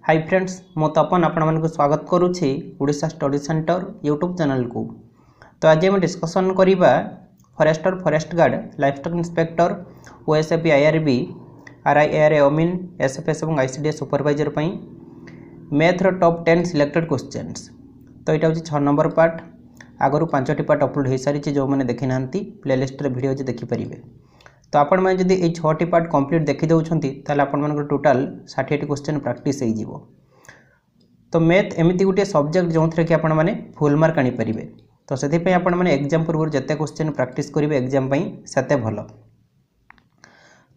Hi friends मो तपन आपको स्वागत करुच्ची Odisha study centre YouTube channel को। तो आज आम डिस्कसन करवा forester forest guard livestock inspector OSAP IRB आरआईएआरए ओमिन एसएफएस और आईसीडीएस सुपरवाइजर मैथ्र टॉप 10 सिलेक्टेड क्वेश्चंस। तो यहाँ हूँ 6 नंबर पार्ट। आगु 5टी पार्ट अपलोड हो सारी जो मैंने देखी ना प्लेलिस्ट वीडियो अच्छे देखिपारे। तो आपण मैंने जब ये 6टी पार्ट कंप्लीट देखी दौरान आपण टोटाल 60 क्वेश्चन प्रैक्टिस हो। तो मैथ एमती गोटे सब्जेक्ट जो थे कि आपण मैंने फुल मार्क आनीपारे। तो से एग्जाम पूर्व जिते क्वेश्चन प्रैक्टिस करेंगे एग्जाम से भल।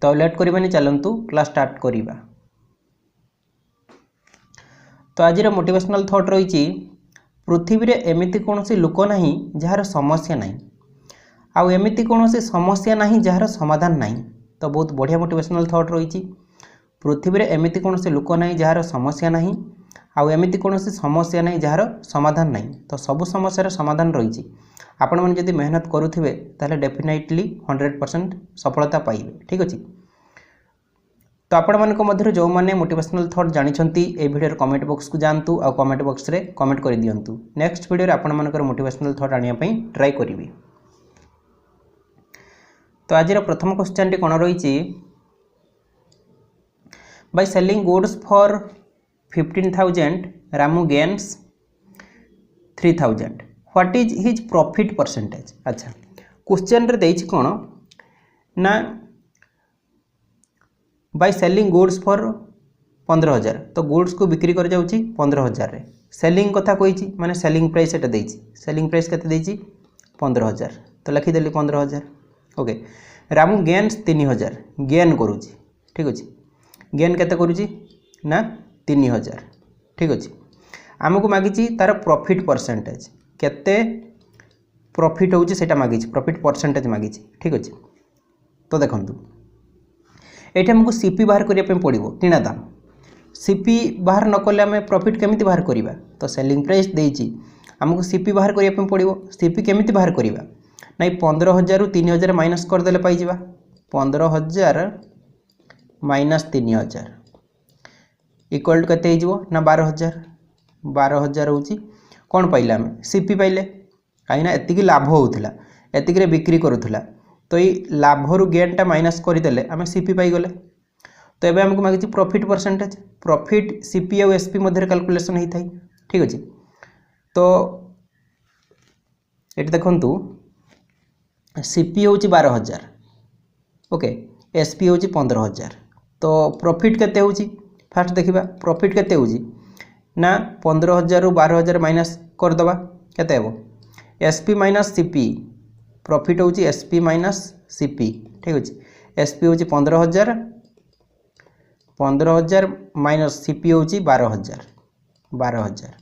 तो लेट करवानी चलतु क्लास स्टार्ट करवा। तो आज मोटिवेशनल थॉट रही पृथ्वी रे एमती कौन लोक ना जार समस्या ना आउ एमती कौन समस्या ना जार समाधान ना। तो बहुत बढ़िया मोटिवेशनल थॉट रही पृथ्वी रे एमती कौन लोक ना जार समस्या ना आउ एमती कौन समस्या ना जार समाधान ना। तो सब समस्यार समाधान रही आपण मैंने जब मेहनत करुवे ताले डेफिनेटली 100% सफलता पाइबे। ठीक अच्छे। तो आपण मानक मध्य जो मैंने मोटिवेशनल थॉट जानते ये वीडियो कमेंट बॉक्स को जातु आ कमेंट बॉक्स रे कमेंट कर दिंतु। नेक्स्ट वीडियो आपण मानकर मोटिवेशनल थॉट आने ट्राई करी। तो आज प्रथम क्वेश्चन टी कौन रही by selling goods for 15,000 Ramu gains 3,000 what is his profit percentage. अच्छा क्वेश्चन रे देछि कौन ना बाय सेलिंग गुड्स फॉर 15,000 तो गुड्स को बिक्री कर जाउछि 15,000 रे सेलिंग कथा कही माने सेलिंग प्राइस एटा देछि। सेलिंग प्राइस केते देछि 15,000 तो लिखिदेली 15,000। ओके रामू गेन्स 3,000 गेन करुँची। ठीक अच्छे गेन केते करुँची ना 3,000। ठीक अच्छे आमको मागिची तार प्रॉफिट परसेंटेज केते प्रॉफिट होउची सेटा मागिची प्रॉफिट परसेंटेज मागिची। ठीक अच्छे तो देखंतु एठी हमको सीपी बाहर करिया पे पड़िबो किणा दाम। सीपी बाहर न कले आम प्रॉफिट केमिति बाहर करिबा तो सेलिंग प्राइस देइची हमको सीपी बाहर करिया पे पड़िबो। सीपी केमिति बाहर करिबा नहीं 15,000 रु 3,000 माइनस करदे पाइबा 15,000 माइनस 3,000 इक्वल टू केते हो ना 12,000। 12,000 हूँ कौन पाइले आम सीपी पाइले कहीं एतिक लाभ होता एतिक बिक्री करूला तो ये लाभ रु गेनटा माइनस करदे आम सीपी पाइगले। तो ये आमको मागिची प्रॉफिट परसेंटेज प्रॉफिट सीपी और एसपी मध्य कैलकुलेशन होता है। ठीक अच्छे तो ये देखंतु सीपी हूँ 12,000 ओके एसपी हूँ 15,000 तो प्रॉफिट केते हूँ फास्ट देखा प्रॉफिट केते हूँ ना 15,000 रु 12,000 माइनस करदे केते हेबो एसपी माइनस सीपी प्रॉफिट हूँ एसपी माइनस सीपी। ठीक अच्छे एसपी हूँ 15,000 15,000 माइनस सीपी हूँ 12,000 12,000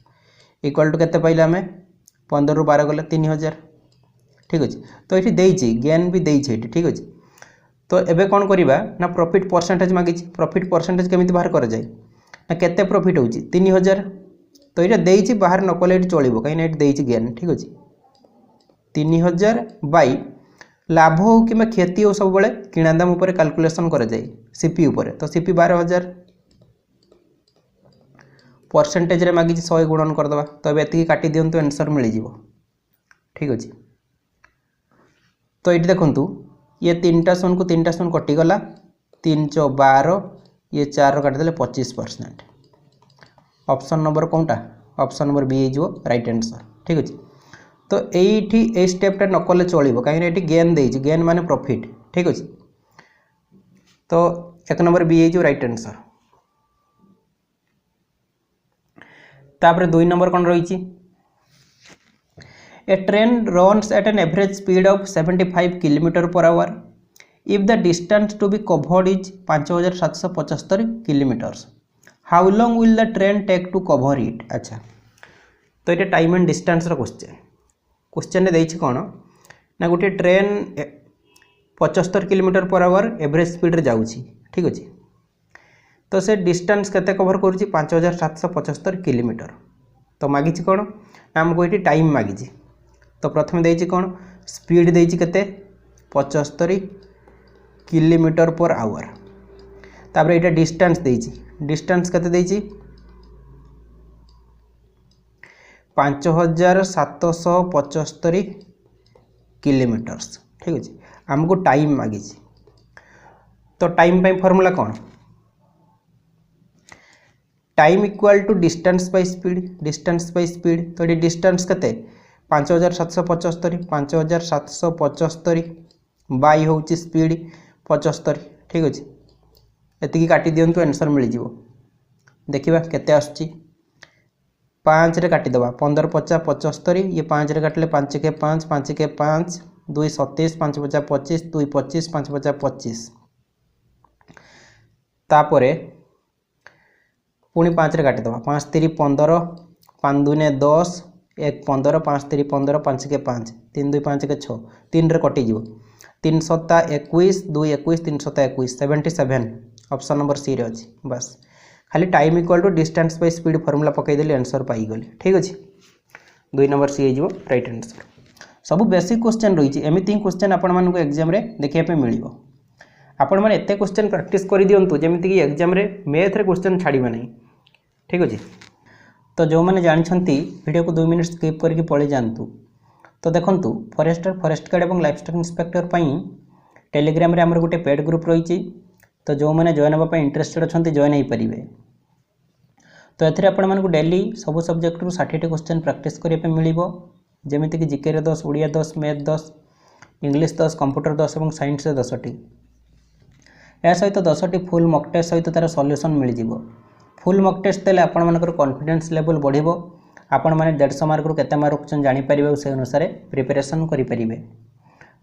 इक्वल टू केते पाइले आम 15 रु 12 गले 3,000। ठीक अच्छे तो ये देइछि गेन भी देइछि। ठीक अच्छे तो एबे कौन करिबा ना प्रॉफिट परसेंटेज मागिछि प्रॉफिट परसेंटेज केमिति बाहर कर जाए ना केते प्रॉफिट होउछि 3,000 तो ये देइछि बाहर न कले चलिबो कहीं ना देइछि गेन। ठीक अच्छे 3,000 बाई लाभ हो कि क्षति हो सब बेले किणा दाम उपर कैलकुलेशन कर जाए सीपी उपर तो सीपी 12,000 परसेंटेज रे मागिछि 100 गुणन करदबा तो एबे एतिकी काटी दियंतु आंसर मिल जिवो। ठीक अच्छे तो ये देखंतु ये 3टा शून्य को 3टा शून्य कटिगला 3 × 12 ये 4 काटिदेले 25%। ऑप्शन नंबर कौनटा ऑप्शन नंबर बी हो राइट आंसर। ठीक अच्छे तो ये स्टेपटा न कले चलो कहीं गेन देइछि गेन माने प्रॉफिट। ठीक अच्छे तो 1 नंबर बी हो राइट आंसर। तापर 2 नंबर कौन रही A train runs at an average speed of 75 km/h if the distance to be covered is 5,775 km. How long will the train take to cover it? अच्छा तो ये time and distance question देइछि कौन ना गोटे train 75 km/h average speed रे जाउछि। ठीक अच्छे तो से डिस्टेंस केते कवर करुछि 5,775 km। तो मागिछि कौन ना हमको ये टाइम मागिछि तो प्रथम देइछि कौन स्पीड देइछि केते 75 km/h तापर ये डिस्टेंस देइछि डिस्टेंस केते देइछि 5775 किलोमीटर्स। ठीक अच्छे आमको टाइम मागी तो टाइम पाई फॉर्मूला कौन time equal to distance by speed तो ये डिस्टेंस केते 5775 5775 बाई हूँ स्पीड 75। ठीक अच्छे एति काटी दिंतु आंसर मिल जाव देखा केते आसुची 5 रे काटिदेवा 15 50 75 ये 5 रे काटिले 5 के 5 5 के 5 2 27 5 50 25 2 25 5 50 25 तापरे पुणी 5 रे काटिदेवा 5 3 15 5 2 10 1 15 5 3 15 5 के 5 3 2 5 के 6 3 रे कटिज 3 7 21 2 21 3 7 21 77 ऑप्शन नंबर सी रे अच्छी बस खाली time equal to distance by speed formula पकईदेली आंसर पाईगली। ठीक अच्छे 2 नंबर सी हो राइट आंसर। सब बेसिक क्वेश्चन रही एमती क्वेश्चन आपण एग्जाम देखा मिल आपण मैंने एत क्वेश्चन प्रैक्टिस कर दिंतु जमीक एग्जाम मैथ क्वेश्चन छाड़वा नहीं। ठीक अच्छे तो जो मैंने जानते वीडियो को 2 मिनट स्किप करके पलि जातु तो देखूँ फॉरेस्टर फॉरेस्ट गार्ड और लाइफस्टॉक इंस्पेक्टर टेलीग्राम रे आमर गोटे पेड ग्रुप रही तो जो मैंने जॉइन होगा इंटरेस्टेड अच्छा जॉइन हो पारे तो एथिरे आपण मानकु डेली सब सब्जेक्ट रु 60 क्वेश्चन प्रैक्टिस करने मिल जमीक GK 10 Odia 10 math 10 English 10 computer 10 और साइंस 10टी या सहित 10टी फुल मॉक टेस्ट सहित तार सॉल्यूशन मिल जाव। फुल मॉक टेस्ट देले आपण मानकर कॉन्फिडेंस लेवल बढ़िबो आपण माने 150 मार्क रु केते मार्क रखछन जानि परिबे से अनुसार प्रिपरेशन करि परिबे।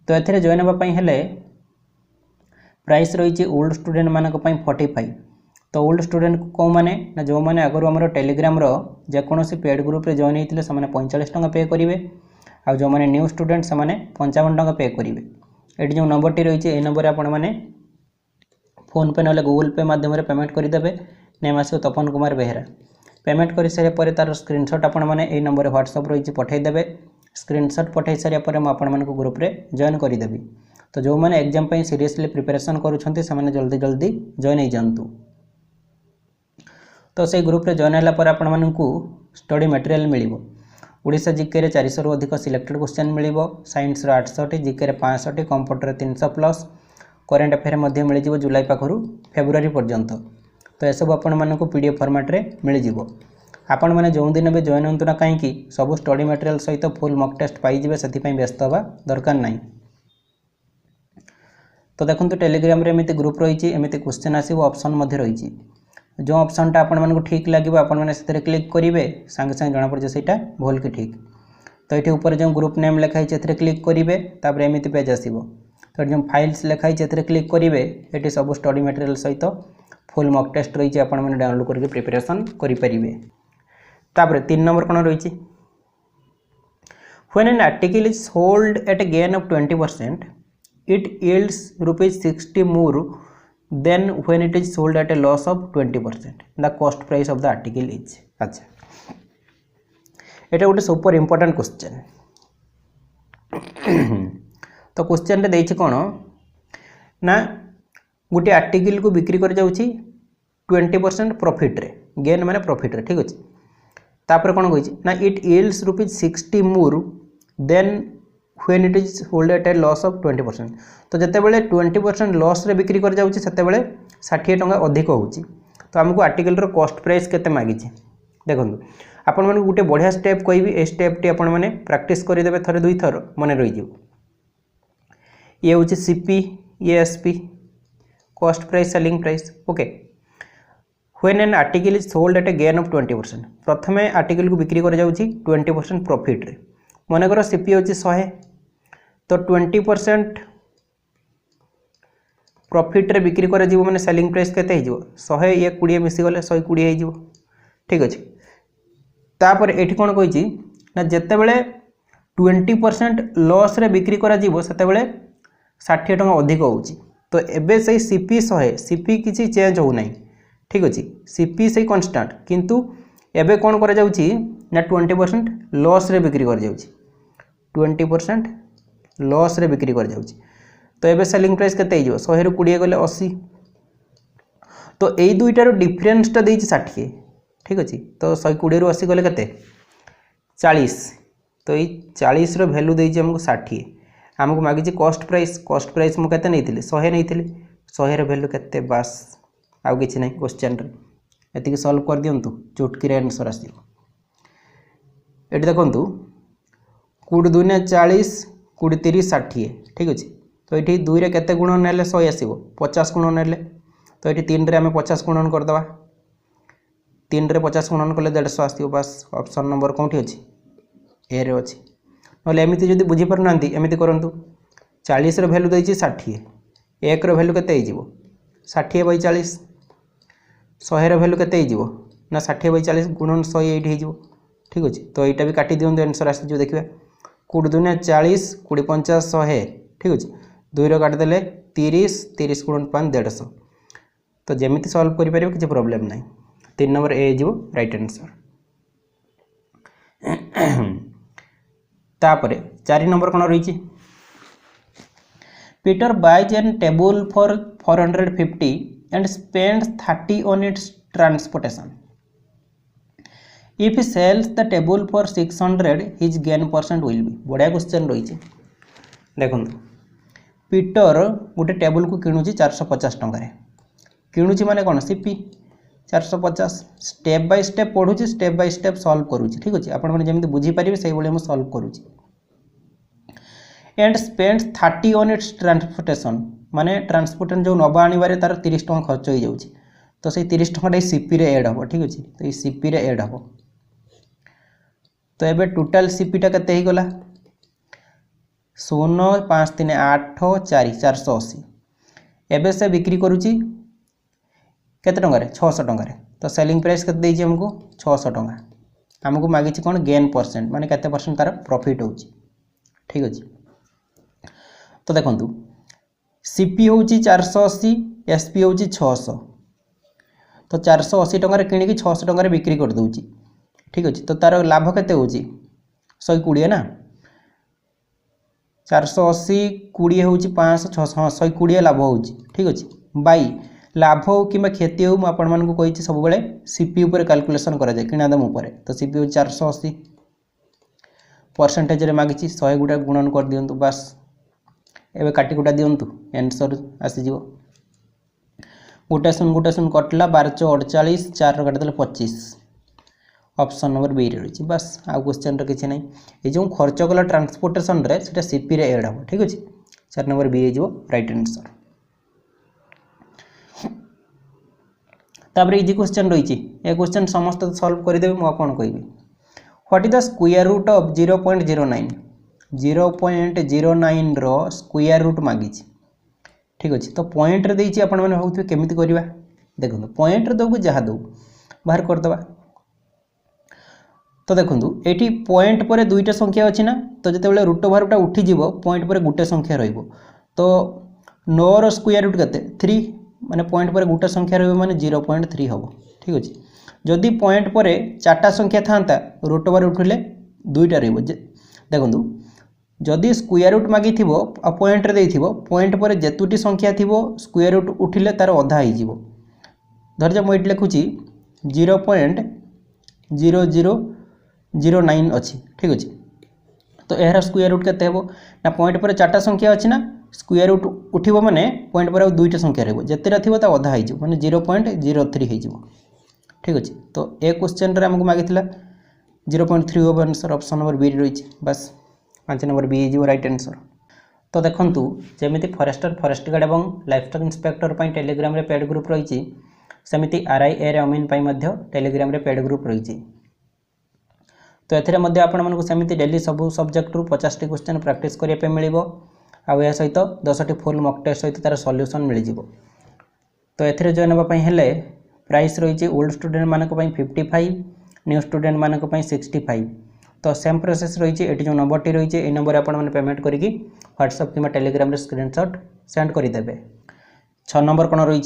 तो एथिरे जॉइन होबा पई हेले प्राइस रही ओल्ड स्टूडेंट मानक पई 45 तो ओल्ड स्टूडेंट को मैंने ना जो मैंने आगु आम टेलीग्राम जेकोसी पेड ग्रुप रे जॉइन होते हैं 45 टंका पे करेंगे आ जो मैंने न्यू स्टूडेंट से 55 टंका पे करेंगे। ये जो नंबर टी रही है नंबर आपण मैंने फोन पे ना गूगल पे माध्यम पेमेंट करदे नेम आस तपन कुमार बेहरा पेमेंट कर सारे तार स्क्रीनशॉट आपण मैंने यही नंबर व्हाट्सअप रही पठेदेवे स्क्रीनशॉट पठे सारे मुझे ग्रुप रे जॉइन करदेवी। तो जो मैंने एग्जाम पे सीरियसली प्रिपरेशन करुँचे से जल्दी जल्दी जॉइन हो जातु। तो से ग्रुप रे जॉइन है आपण मानकु स्टडी मटेरियल मिल ओडिशा जीके रे 400 रु अधिक सिलेक्टेड क्वेश्चन मिल साइंस 800 जीके रे 65 कंप्यूटर 300 प्लस करेन्ट अफेयर मध्य मिल जाव जुलाई पाखु फेब्रुआरी पर्यंत। तो यह सब आपण मानकु पीडीएफ फॉर्मेट रे मिल जाव आपण मैंने जो दिन भी जॉइन होतु ना कहीं सब स्टडी मटेरियल सहित फुल मॉक टेस्ट पाइबे से व्यस्त हवा दरकार नहीं। तो देखो टेलीग्राम रे एमती ग्रुप रही एमती क्वेश्चन आसो ऑप्शन रही जो ऑप्शनटा आपण मानकु ठीक लगे आपण मैंने से क्लिक करेंगे सांगे सांगे जना पड़े से भूल कि ठीक। तो ये ऊपर जो ग्रुप नेम लिखाई से क्लिक करेंगे तापर एमती पेज आसो तो जो फाइल्स लिखाई से क्लिक करेंगे ये सब स्टडी मटेरियल सहित फुल मॉक टेस्ट रही है मैंने डाउनलोड करके प्रिपरेशन करेंगे। तापर 3 नंबर कौन रही when an article is sold at A gain of 20% it yields ₹60 more than when it is sold at a loss of 20%. The cost price of the article is अच्छा एटा गोटे super important question. तो question रे कौन ना गोटे article को बिक्री कर जाउची 20% प्रॉफिट रे गेन माने प्रॉफिट रे। ठीक अच्छे तापर कौन कही ना it yields ₹60 more than when it is sold at a loss of 20%। तो जिते बड़े 20% लॉस रे बिक्री कर जाउची सेते बड़े 60 टंका अधिक होउची। तो हमको आर्टिकल रो कॉस्ट प्राइस केते मागी छी देखो आपण माने गुटे बढ़िया स्टेप कहबी ए स्टेप टी आपण माने प्रैक्टिस करि देबे थरे दुई थर मने रहि जिवो। ये होची सीपी ये SP cost price selling price okay. When an article is sold at A gain of 20% प्रथमे आर्टिकल को बिक्री कर जाउची 20% प्रॉफिट रे मन कर सीपी होची 100 तो 20% प्रॉफिट रे बिक्री कर जीवो माने सेलिंग प्राइस केते हिजो 100 ये 20 मिसी गले 120 हिजो। ठीक अछि तापर एठी कोन कहिची ना जते बेले 20% लॉस रे बिक्री करा जीवो सेते बेले 60 टका अधिक होउची। तो एबे सही सीपी 100 सीपी किछि चेंज हो नाही। ठीक अछि सीपी सही कांस्टेंट किंतु एबे कोन करा जाउची ना 20% लॉस रे बिक्री कर जाउची 20% लॉस रे बिक्री कर जाउची। तो एबे सेलिंग प्राइस केते हिजो 100 रु 20 गले 80 तो एई दुईटार डिफरेंसटा देइछि 60। ठीक अछि तो 120 रु 80 गले केते 40 तो ये 40 वैल्यू देती आमको 60 आमको मागिଛି कॉस्ट प्राइस मुझे 100 नहीं 100 वैल्यू के बास आउ कि ना क्वेश्चन ये सल्व कर दिंतु चुटकी आंसर आस ये देखूँ 20 दूनिया 40 20 30 60 ठीक अच्छे तो ये 2 रे केते गुणन नेले 100 आसो 50 गुणन नेले तो ये 3 रे आम 50 गुणन करदे 3 रे 50 गुणन कले 150 आसो बस ऑप्शन नंबर कौटी अच्छी ए रे अच्छी ना एमती जब बुझीपार ना एमती करूँ 40 वैल्यू देती 60 1 वैल्यू के 60/40 100 वैल्यू के ना 60/40 गुणन 100 ये ठीक अच्छे तो यहाँ भी काटी दिखाँ आंसर आस देखिए 20 दूनिया 40 20 50 100 ठीक अच्छे 2 रो काटिदेले 30 30 गुणन 5 150 तो जमी सल्व करें किसी प्रोब्लेम ना 3 नंबर ए हो राइट आंसर तापर 4 नंबर कौन रही Peter buys an table for 450 and spends 30 on its transportation if sells the table for 600 his gain percent will be बढ़िया क्वेश्चन रही देखो पीटर गोटे टेबल को किणुची 450 टकर किणुची माने कौन सीपी 450 स्टेप बाय स्टेप पढ़ुची स्टेप बाय स्टेप सॉल्व करूची ठीक अच्छे आपण मैंने जमी बुझीपारे से भाई मुझे सॉल्व करूची and spends 30 on its transportation माने ट्रांसपोर्टेशन जो नवा आने तार 30 टका खर्च हो जाऊँगी तो से 30 टका सीपी रे ऐड हम ठीक अच्छे तो ये सीपी रे ऐड हम तो ये टोटाल सीपीटा केते ही गला 0 5 3 8 4 480 एबे से बिक्री करुची केते टंगारे 600 टंगारे तो सेलिंग प्राइस केते देइछि हमको 600 टंका हमको मागिछि कोन गेन परसेंट माने केते परसेंट तार प्रॉफिट होउछि ठीक अछि तो देखंतु सीपी होउछि 480 एसपी होउछि 600 तो 480 टंका किणी की 600 टंका बिक्री कर दउछि ठीक अच्छे तो तार लाभ केते होउछि 120 ना 480 20 होउछि 500 600 हाँ 120 लाभ होउछि ठीक अच्छे बाई लाभ हो कि क्षति हो आपण मानकु कहिछि सब बेले सीपी ऊपर कैलकुलेशन करा जाय किना दाम ऊपर तो सीपी हो 480 परसेंटेज रे मागिछि 100 गुटा गुणन कर दियंतु बस एबे काटी कुटा दियंतु आंसर आसी जिवो गोटे शून कटला 12 48 4 काट देले 25 ऑप्शन नंबर बी रही बस आउ क्वेश्चन किसी ना ये जो खर्च कला ट्रांसपोर्टेशन रे सेटा सीपी रे ऐड हम ठीक अच्छे 4 नंबर बी हो राइट आंसर तापर इजी क्वेश्चन रही ये क्वेश्चन समस्त सॉल्व करदेवी मुझे कौन कहि what is the square root of 0.09 0.09 रो स्क्वायर रूट मागी ठीक अच्छे तो पॉइंट रे देछि आपण माने भाबुथि केमिति करबा देखो पॉइंट रे दो जहाँ दो बाहर करदबा तो देखो ये पॉइंट पर दुईटा संख्या अच्छी ना तो जिते रूट ओवर उठीज पॉइंट पर गोटे संख्या रही तो 9 रो स्क्वायर रूट के 3 माने पॉइंट पर गोटे संख्या रही 0.3 हम ठीक अच्छे जदि पॉइंट पर 4टा संख्या था रूट ओवर उठिले दुईटा देखो जदि स्क्वायर रूट मागी पॉइंट रे पॉइंट पर जेतुटी संख्या थी स्क्वायर रूट उठिले तार अधा हो धर जा मुझे लिखुची 0.0009 अच्छी ठीक अच्छे तो यार स्क्वायर रूट केते हेबो ना पॉइंट पर 4टा संख्या अच्छी ना स्क्वायर रूट उठिबो माने पॉइंट पर दुईटा संख्या रहबो जेतेरा थिबो ता अधा हो माने 0.03 हो ठीक अच्छे तो ए क्वेश्चन रे हमको मागिथिला 0.3 हो आंसर ऑप्शन नंबर बी रही बस 5 नंबर बी हो राइट आंसर तो देखंतु जेमिति फॉरेस्टर फॉरेस्ट गार्ड एवं लाइफस्टॉक इंस्पेक्टर पई टेलीग्राम रे पेड ग्रुप रही सेमिति आरआई एर अमीन पई मध्य टेलीग्राम रे पेड ग्रुप रही तो एथिरे मध्य आपण मानकु सेमिति डेली सब सब्जेक्ट रु 50टी क्वेश्चन प्रैक्टिस करिया पे मिलिबो आ या सहित 10टी फुल मॉक टेस्ट सहित तार सॉल्यूशन मिल जिवो तो एथिरे जॉइन होबा पई हेले प्राइस रही ओल्ड स्टूडेंट मानक पई 55 न्यू स्टूडेंट मानक पई 65 तो सेम प्रोसेस रही ये जो नंबर टी रही है नंबर आपण मैंने पेमेंट करके व्हाट्सएप कि टेलीग्राम रे स्क्रीनशॉट सेंड करदे 6 नंबर कौन रही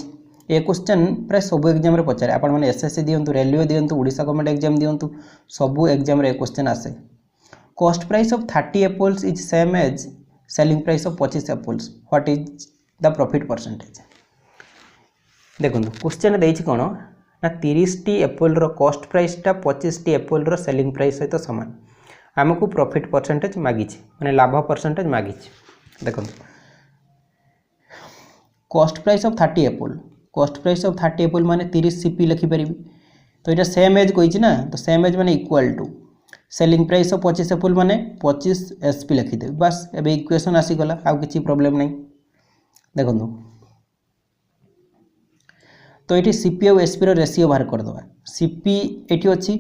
ये क्वेश्चन प्राय सब एग्जाम रे पचारे आपण मैंने एसएससी दियंतु रेलवे दियंतु ओडिशा गवर्नमेंट एग्जाम दियंतु सबू एग्जाम रे क्वेश्चन आसे cost price of 30 apples is same as selling price of 25 apples what is the profit percentage देखो क्वेश्चन देछि कोन ना 30 टी एप्पल रो कॉस्ट प्राइस टा 25 टी एप्पल रो सेलिंग प्राइस सहित समान आमको प्रॉफिट परसेंटेज मागी माने लाभ परसेंटेज मागी देखो cost price of 30 Apple cost price of 30 Apple माने 30 सीपी लिखि परिबी तो ये सेम एज कही ना तो सेम एज माने equal to selling price of 25 apple माने 25 एसपी लिखिदे बस एबे इक्वेशन आसीगला आउ किसी प्रॉब्लम नहीं देखो तो ये सीपी और एसपी रेसीओ बाहर करदे सीपी ये अच्छी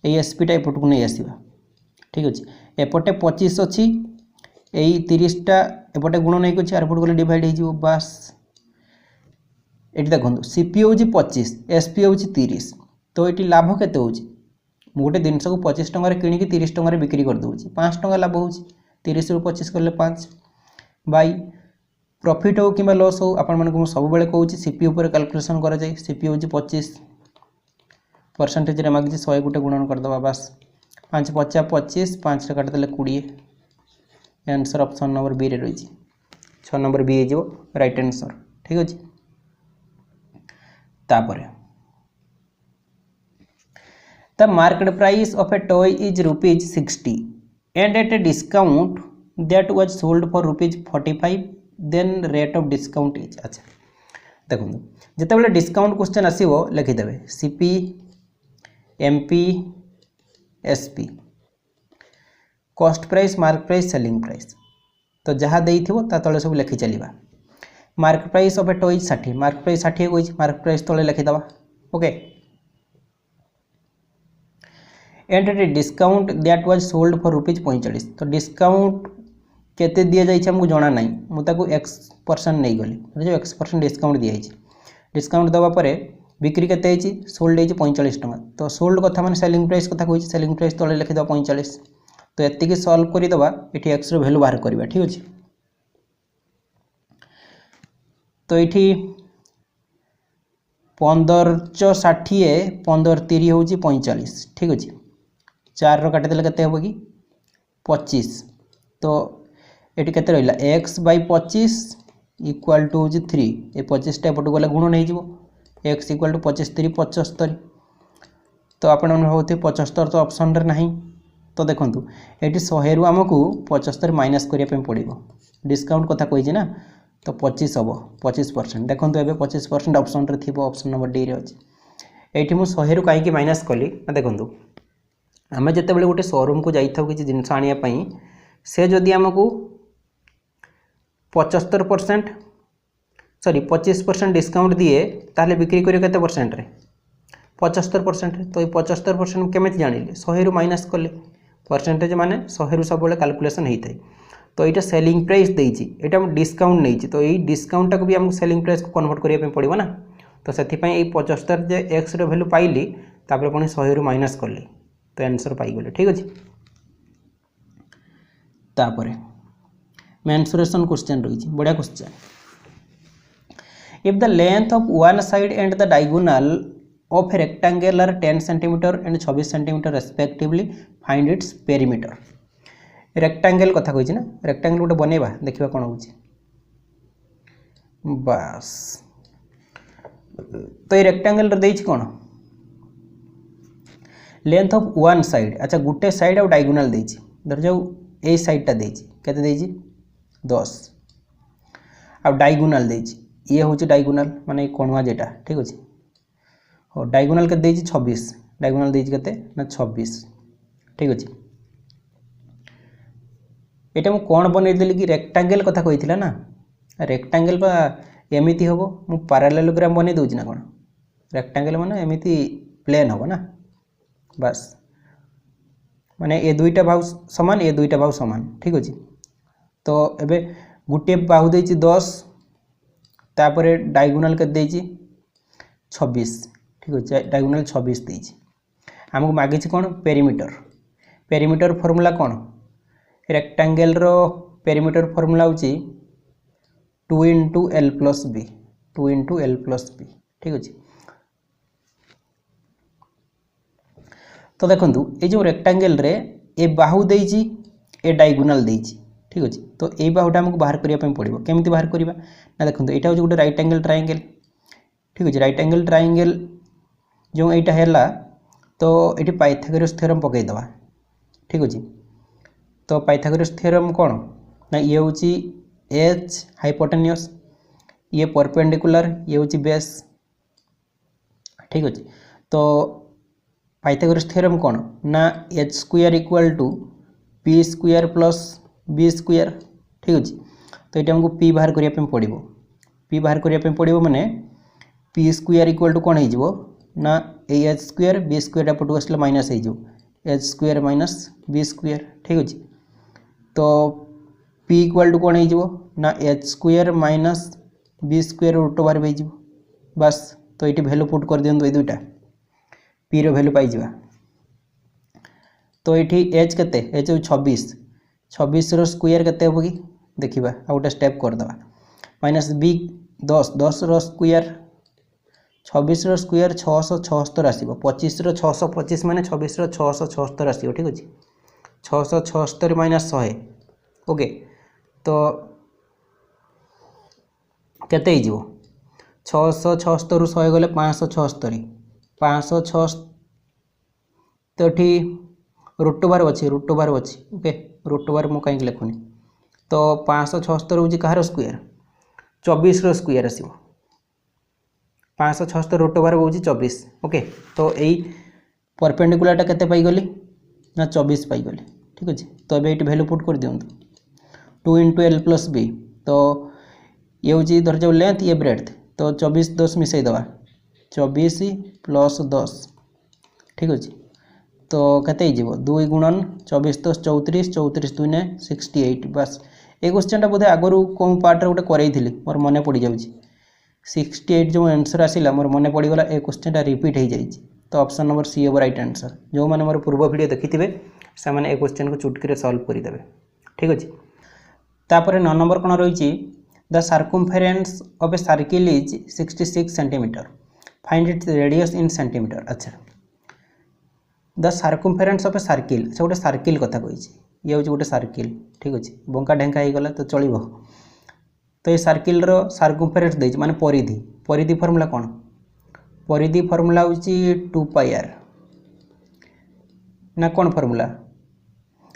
ये एसपी टा एपट को नहीं आसवा ठीक अच्छे एपटे 25 अच्छी यही 30टा एपटे गुण नहीं अच्छे आरपट गले डिवाइड हो बास ये देखो सीपी हूँ 25 एसपी हूँ 30 तो ये लाभ केते हो गोटे जिनस को 25 टकर किणिकी 30 टकर बिक्री करदे 5 टका लाभ हो 30 ରୁ 25 कले 5 बाई प्रॉफिट हो कि लॉस हो आपण सब बेले कहूँ सीपी उपर कैलकुलेशन करा जाए सीपी हूँ 25 परसेंटेज मागिଛି 100 गुटे गुणन करदे बास 5 50 25 5 रे काटिदेले 20 आंसर ऑप्शन नंबर बी रे रही 6 नंबर बी हो राइट आंसर ठीक अच्छे तापर the market price of a toy is ₹60 and at a discount that was sold for ₹45 then rate of discount is अच्छा देखो जिते डिस्काउंट क्वेश्चन आसो लिखिदेवे CP MP SP cost price mark price selling price तो जहाँ देइथिबो ता तले सब लिखि चलिबा mark price of a toy 60 mark price 60 होई मार्क प्राइस तले लिखिदबा okay and at a discount that was sold for ₹45 तो डिस्काउंट केते दिया जाइए हमको जाना नहीं मुझे X% नहीं गली जो X% डिस्काउंट दिया डिस्काउंट दवा पर बिक्री केते सोल्ड है 45 टका तो सोल्ड कथा माने सेलिंग प्राइस कथा कही सेलिंग प्राइस तले लिखिद 45 तो एतिकी सॉल्व करदे ये एक्स वैल्यू बाहर करवा ठीक अच्छे तो ये 15 60 15 30 हूँ 45 ठीक अच्छे 4 काटिदेले केते हम कि 25 तो ये केते रहिला x बाई 25 इक्वाल टू हूँ 3 ये 25 एपट गले गुण नहीं x इक्वाल टू 25 3 75 तो आपण भावते 75 तो ऑप्शन रे नहीं तो देखो ये 100 रु आमको 75 माइनस करने पड़ो डिस्काउंट कथा कही ना तो 25 हम 25% देखो ये 25% ऑप्शन रे थी ऑप्शन नंबर डी रे अच्छे ये मुझे 100 रु कहीं माइनस कली ना देखो आम जिते बड़े गोटे शोरूम को जाइए किसी जिनस आने से जदि आमको 75% सॉरी 25% डिस्काउंट दिए ताहले बिक्री करियो केते परसेंट रे 75% तो ये 75% केमिति जानिले 100 रु माइनस कले परसेंटेज माने 100 रु सब कैलकुलेशन होता है तो यहाँ सेलिंग प्राइस देती यहाँ डिस्काउंट नहीं तो ये डिस्काउंट को भी हमको सेलिंग प्राइस को कन्वर्ट करने पड़ो ना तो से 75 जे एक्स रो वैल्यू पाइली तापर पुणी 100 रु माइनस कले तो आंसर पाइगले ठीक अच्छे तापर मेंसुरेशन क्वेश्चन रही बढ़िया question if the length of one side and the diagonal of a rectangle are 10 centimetre and 26 centimetre respectively find its perimeter rectangle कथा कही ना रेक्टेंगल गोटे बनैबा देखा कौन हो बस तो ये रेक्टेंगल देइछि कौन लेंथ ऑफ वन साइड अच्छा गोटे साइड और डायगोनल देइछि धर जाऊ ए साइडटा देइछि केते देइछि 10 आ डायगोनल देइछि ये हूँ डायगोनल माने कोणुआ जेटा ठीक अच्छे और डायगोनल के देइछि 26 डायगोनल देइछि केते ना 26 ठीक अच्छे एटा मु कोण बनैदेली कि रेक्टेंगल कथा कहिथिला ना रेक्टेंगल बा एमिति हबो मु पैरेललोग्राम बनै दउछि ना कोन रेक्टेंगल माने एमिति प्लेन हबो ना बस माने ये दुईटा बाहु समान ये दुईटा बाहु समान ठीक अच्छे तो एबे गुटे बाहु देइछि 10 तापर डायगोनल के देइछि 26 ठीक अच्छे डायगोनल 26 देइछि हमको मागिछि कोन पेरीमीटर पेरीमीटर फॉर्मूला कोन रेक्टेंगल रो पेरीमीटर फॉर्मूला होची 2 into L plus B 2 into L plus B ठीक अच्छे तो देखो ये जो रेक्टेंगल रे ए बाहु देइछि ए डायगोनल देइछि ठीक अच्छे तो ये बाहुटा हमको बाहर करने पड़ो केमी बाहर करवा ना देखो यहाँ हूँ गोटे राइट एंगल ट्रायंगल ठीक अच्छे राइट एंगल ट्रायंगल जो यहाँ है तो ये पाइथागोरस थ्योरम पकईदे ठीक अच्छे तो पाइथागोरस थ्योरम कौन ना ये हूँ एच हाइपोटेन्यूस, ये परपेंडिकुलर, ये हूँ बेस। ठीक अच्छे तो पाइथागोरस थ्योरम कौन ना H square equal to P square plus B square. ठीक अच्छे तो ये आमको पी बाहर करने पड़ो, पी बाहर करने पड़ो माने पी स्क्वायर इक्वल टू कौन हो ना एच स्क्वायर बी स्क्वायर पटू आसले माइनस हो H square minus B square. ठीक अच्छे तो पी इक्वल टू कौन हो ना H square minus B square root over हो बस। तो ये भैल्यू पुट कर दिखाँ ये दुईटा पी रो भैल्यू पाई। तो ये एच के एच हो 26, 26 रो स्क्वायर केते हो कि देखा आ गोटे स्टेप करदे माइनस बी 10, 10 रो स्क्वायर 26 रो स्क्वायर 676 आसो 25 रो 625 माने 26 रो 676 आसो। ठीक अच्छे 676 माइनस 100 ओके तो केते हो 676 रु 100 गले 576, 576 तो ये रूट ओवर अच्छी ओके रूट ओवर मुझे कहीं लिखुनी तो 576 हूँ कहार स्क्वायर 24 रो स्क्वायर आसो 576 रूट ओवर हूँ 24 ओके तो यही परपेंडिकुलरटा केते पाइगली ना 24 पाइगली। ठीक अच्छे तो ये भैल्यू पुट कर दिखाँ 2 इंटू एल प्लस बी तो ये हूँ धर जाओ लेंथ ये ब्रेड्थ तो 24 10 मिसई दवा 24 प्लस 10। ठीक अच्छे तो केते हो 2 गुणन 24 10 34, 34 2 ने 68 बस। ये क्वेश्चन बोधे आगु कौन पार्ट गोटे करें मोर मन पड़ जाऊँ 68 जो आंसर आसला मोर मन पड़गला ए क्वेश्चन रिपीट हो जाए तो ऑप्शन नंबर सी हम राइट आंसर। जो मैंने मोर पूर्व वीडियो देखी थे से मैंने क्वेश्चन को चुटकी सॉल्व करदे। ठीक अच्छे तापर 9 नंबर कौन रही the circumference of a circle is 66 centimeter find its radius in centimeter. अच्छा the circumference of a circle अच्छा गोटे सर्किल कथा कही ये हूँ गोटे सर्किल। ठीक अच्छे बंका ढेंका हो गला तो चलो तो ये सर्किल रो सर्कमफेरेंस देछि माने परिधि, परिधि फॉर्मूला कौन परिधि फॉर्मूला हूँ 2 पाई आर ना कौन फॉर्मूला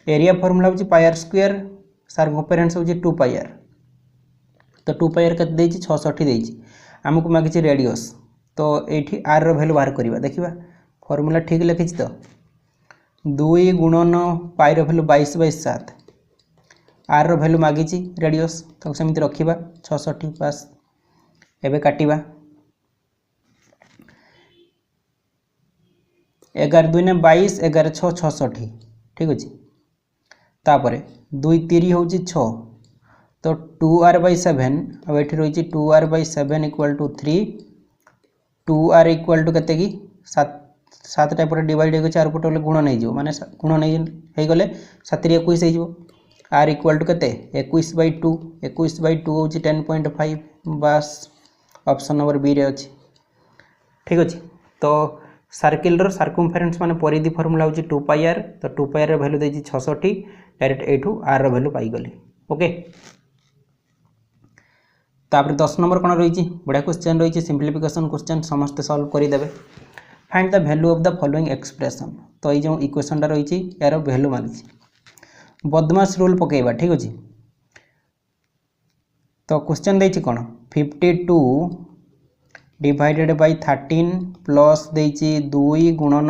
एरिया फॉर्मूला हूँ पाई आर स्क्वायर सर्कमफेरेंस हूँ 2 पाई आर तो 2 पाई आर के 660 देछि आमको मागिछि रेडियस तो ये आर रो वैल्यू बाहर करवा देखा फॉर्मूला ठीक लिखी तो 2 गुणन पाई रो वैल्यू 22/7 आर रो वैल्यू मागिछि रेडियस तो सेमती रखिबा 660 पास एबे काटिबा 11 2 ने 22 11 6 66। ठीक अच्छे तापर 2 3 हूँ 6 तो 2r/7 अब ये रही 2r/7 equal to 3 2r equal to के 7 टाइप डिवाइड हो 4 पटे गुण नहीं माने गुण नहीं गले 7 21 हो आर इक्वल टू के 21/2 21/2 हूँ 10.5 बस ऑप्शन नंबर बी रे अच्छे। ठीक अच्छे तो सर्किल रो सर्कमफेरेंस माने परिधि फॉर्मूला हूँ 2 पाई आर तो 2 पाई आर वैल्यू देछि 660 डायरेक्ट एठू आर रो वैल्यू पाई गली ओके। तापर 10 नंबर कौन रही बढ़िया क्वेश्चन रही सिंप्लीफिकेशन क्वेश्चन समस्त सॉल्व करदेवे। Find the value of the following expression तो ये जो इक्वेशनटा रही यार वैल्यू मांगी बदमाश रूल पकेबा। ठीक अच्छे तो क्वेश्चन देछि कौन 52 डिवाइडेड बाय 13 प्लस देछि 2 गुणन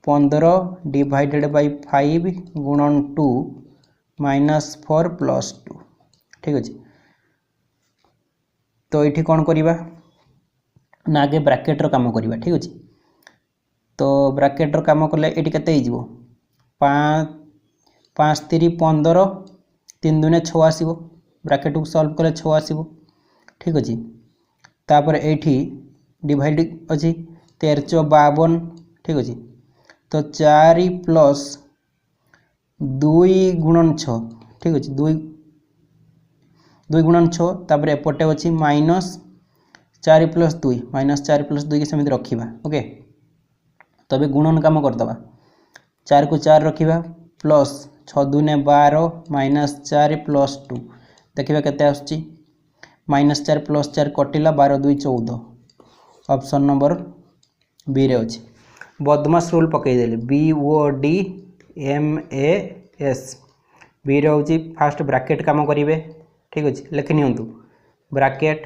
15 डिवाइडेड बाय 5 गुणन 2 माइनस 4 प्लस 2। ठीक अच्छे तो ये कौन करवा ना आगे ब्राकेट रो काम करवा। ठीक अच्छे तो ब्राकेट रो काम कले ये केते हो 5 5 3 15 3 2 6 आसो ब्राकेट को सॉल्व कले 6 आसो। ठीक अच्छे तापर ये डिवाइड अच्छी 13 4 52। ठीक अच्छे तो 4 प्लस 2 गुणन 6। ठीक अच्छे 2 गुणन 6 तापर एपटे अच्छी माइनस 4 प्लस 2 माइनस 4 प्लस 2 के सेमती रखा ओके तो अभी गुणन काम करदे 4 को 4 रखा प्लस 6 2 ने 12 माइनस 4 प्लस 2 देखा केते आसुची माइनस 4 प्लस 4 कटिला 12 2 14 ऑप्शन नंबर बी रे अच्छे बदमाश रूल पकईदेली BODMAS बी रोचे फास्ट ब्राकेट काम करेंगे ठीक अच्छे लिखि नियंतु ब्राकेट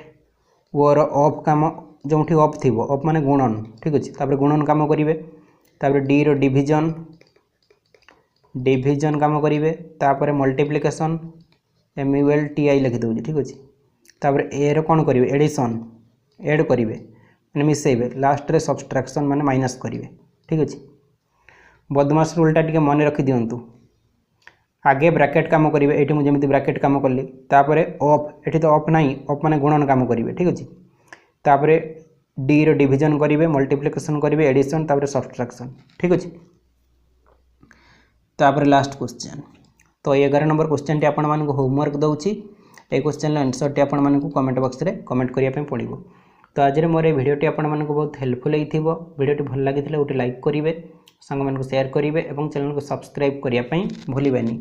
ओर ऑफ काम जो ऑफ थी ऑफ माने गुणन ठीक अच्छे तापर गुणन काम करेंगे तापर डी रो डिविजन डिविजन काम करेंगे तापर मल्टीप्लिकेशन MULTI लिखिदे ठीक अच्छे तापर ए रो कौन करेंगे एडिशन एड करेंगे मैंने मिसेबे लास्ट रे सब्सट्रैक्शन माने माइनस करेंगे ठीक अच्छे बदमाश रूलटा टिके मन रखी दिंतु आगे ब्राकेट काम करेंगे ये मुझे ब्राकेट काम कली तापर ऑफ ये तो ऑफ नहीं ऑफ माने गुणन काम करेंगे ठीक अच्छे तापर डी रो डिविजन करेंगे मल्टीप्लिकेशन करेंगे एडिशन तापर सब्सट्रैक्शन ठीक अच्छे तापर लास्ट क्वेश्चन तो 11 नंबर क्वेश्चन टी आपण मानक होमवर्क दउची ए क्वेश्चन आंसर टी आपण मानक कमेंट बॉक्स रे कमेंट करिया पे पड़िबो तो आज रे मोर ए वीडियो टी आपण मानक बहुत हेल्पफुल हेइथिबो वीडियो टी भल लागिथिले गोटे लाइक करिवे संग मानक शेयर करिवे एवं चैनल को सब्सक्राइब करिया पे भूलिबानी।